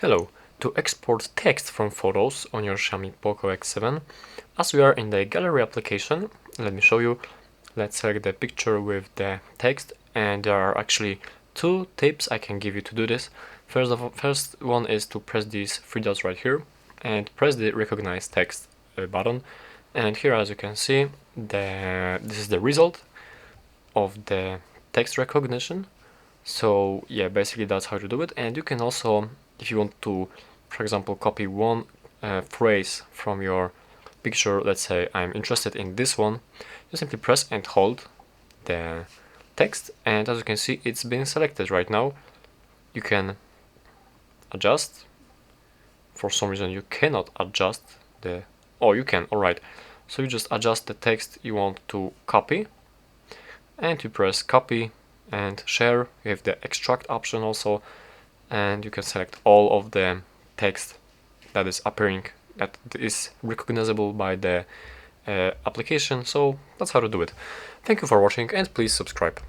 Hello. To export text from photos on your Xiaomi Poco X7, as we are in the gallery application, let me show you. Let's select the picture with the text, and there are actually two tips I can give you to do this. First one is to press these three dots right here and press the recognize text button, and here, as you can see, this is the result of the text recognition. So yeah, basically that's how to do it. And you can also, if you want to, for example, copy one phrase from your picture, let's say I'm interested in this one, you simply press and hold the text, and as you can see, it's been selected right now. You can adjust. For some reason you cannot adjust the, oh, you can, alright. So you just adjust the text you want to copy, and you press copy and share. You have the extract option also, and you can select all of the text that is appearing, that is recognizable by the application. So that's how to do it. Thank you for watching, and please subscribe.